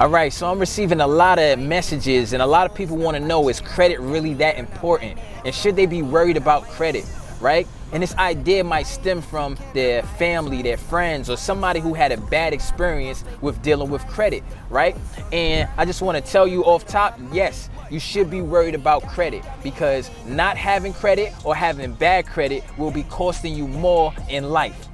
All right, so I'm receiving a lot of messages and a lot of people want to know, is credit really that important? And should they be worried about credit, right? And this idea might stem from their family, their friends, or somebody who had a bad experience with dealing with credit, right? And I just want to tell you off top, yes, you should be worried about credit, because not having credit or having bad credit will be costing you more in life.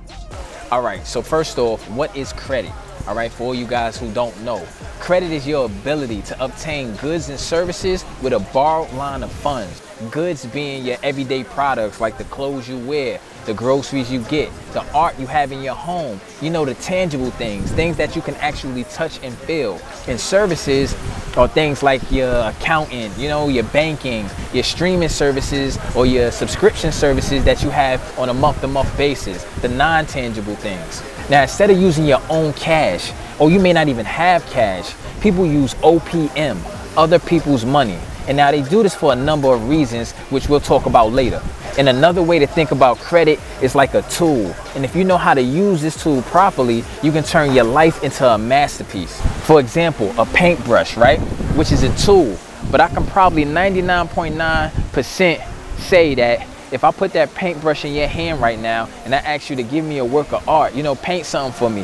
All right, so first off, what is credit? All right, for all you guys who don't know, credit is your ability to obtain goods and services with a borrowed line of funds. Goods being your everyday products like the clothes you wear, the groceries you get, the art you have in your home, the tangible things that you can actually touch and feel. And services are things like your accountant, your banking, your streaming services, or your subscription services that you have on a month-to-month basis, the non-tangible things. Now, instead of using your own cash, or you may not even have cash, people use OPM, other people's money. And now they do this for a number of reasons, which we'll talk about later. And another way to think about credit is like a tool. And if you know how to use this tool properly, you can turn your life into a masterpiece. For example, a paintbrush, right? Which is a tool. But I can probably 99.9% say that if I put that paintbrush in your hand right now and I ask you to give me a work of art, paint something for me,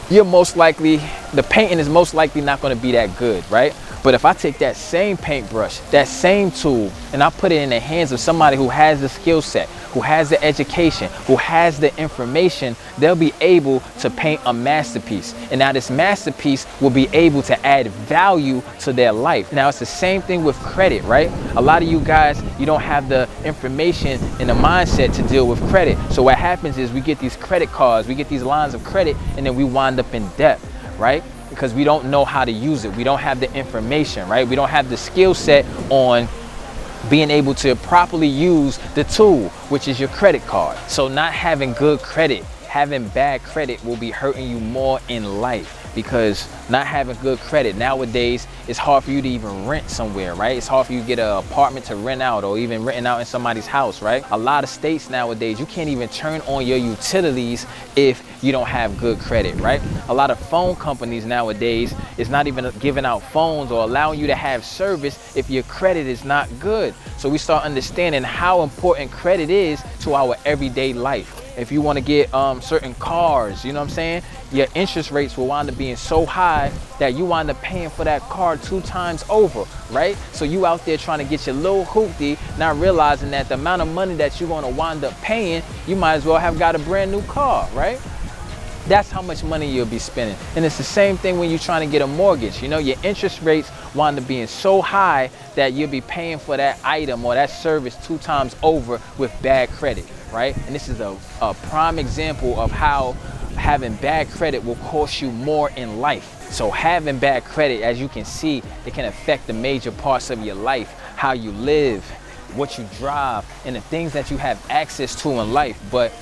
the painting is most likely not going to be that good, right? But if I take that same paintbrush, that same tool, and I put it in the hands of somebody who has the skill set, who has the education, who has the information, they'll be able to paint a masterpiece. And now this masterpiece will be able to add value to their life. Now it's the same thing with credit, right? A lot of you guys, you don't have the information and the mindset to deal with credit. So what happens is we get these credit cards, we get these lines of credit, and then we wind up in debt, right? Because we don't know how to use it. We don't have the information, right? We don't have the skill set on being able to properly use the tool, which is your credit card. So not having good credit, having bad credit will be hurting you more in life, because not having good credit nowadays, it's hard for you to even rent somewhere, right? It's hard for you to get an apartment to rent out, or even renting out in somebody's house, right? A lot of states nowadays, you can't even turn on your utilities if you don't have good credit, right? A lot of phone companies nowadays is not even giving out phones or allowing you to have service if your credit is not good. So we start understanding how important credit is to our everyday life. If you want to get certain cars, your interest rates will wind up being so high that you wind up paying for that car 2 times over, right? So you out there trying to get your little hoopty, not realizing that the amount of money that you're going to wind up paying, you might as well have got a brand new car, right? That's how much money you'll be spending. And it's the same thing when you're trying to get a mortgage. Your interest rates wind up being so high that you'll be paying for that item or that service 2 times over with bad credit, right? And this is a prime example of how having bad credit will cost you more in life. So having bad credit, as you can see, it can affect the major parts of your life, how you live, what you drive, and the things that you have access to in life. But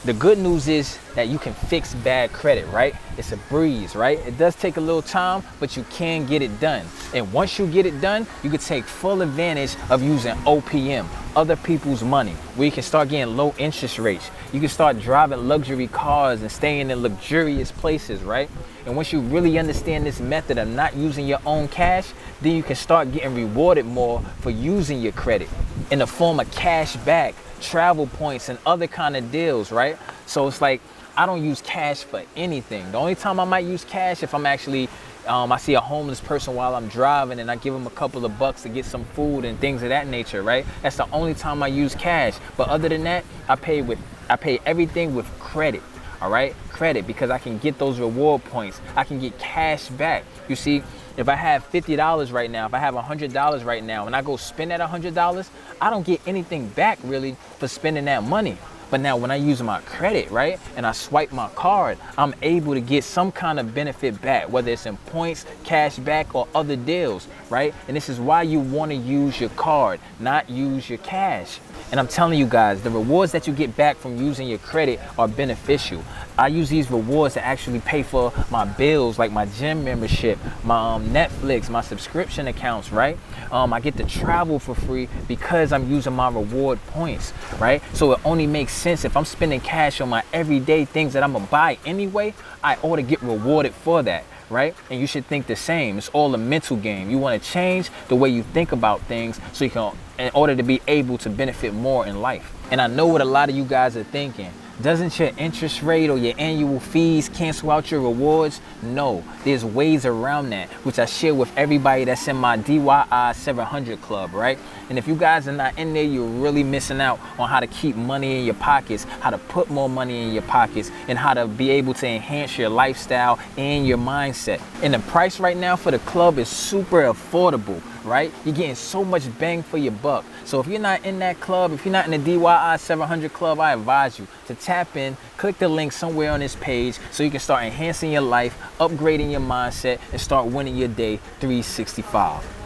the good news is that you can fix bad credit, right? It's a breeze, right? It does take a little time, but you can get it done. And once you get it done, you can take full advantage of using OPM, other people's money, where you can start getting low interest rates. You can start driving luxury cars and staying in luxurious places, right? And once you really understand this method of not using your own cash, then you can start getting rewarded more for using your credit in the form of cash back, travel points, and other kind of deals, right? So it's like, I don't use cash for anything. The only time I might use cash if I'm actually I see a homeless person while I'm driving and I give them a couple of bucks to get some food and things of that nature, right? That's the only time I use cash. But other than that, I pay everything with credit. All right, credit, because I can get those reward points. I can get cash back. You see, if I have $50 right now, if I have $100 right now, and I go spend that $100, I don't get anything back really for spending that money. But now when I use my credit, right, and I swipe my card, I'm able to get some kind of benefit back, whether it's in points, cash back, or other deals, right? And this is why you want to use your card, not use your cash. And I'm telling you guys, the rewards that you get back from using your credit are beneficial. I use these rewards to actually pay for my bills, like my gym membership, my Netflix, my subscription accounts, right? I get to travel for free because I'm using my reward points, right? So it only makes sense if I'm spending cash on my everyday things that I'm gonna buy anyway, I ought to get rewarded for that, right? And you should think the same. It's all a mental game. You want to change the way you think about things so you can, in order to be able to benefit more in life. And I know what a lot of you guys are thinking. Doesn't your interest rate or your annual fees cancel out your rewards? No, there's ways around that, which I share with everybody that's in my DYI 700 club, right? And if you guys are not in there, you're really missing out on how to keep money in your pockets, how to put more money in your pockets, and how to be able to enhance your lifestyle and your mindset. And the price right now for the club is super affordable, right? You're getting so much bang for your buck. So if you're not in that club, if you're not in the DYI 700 club, I advise you to tap in, click the link somewhere on this page so you can start enhancing your life, upgrading your mindset, and start winning your day 365.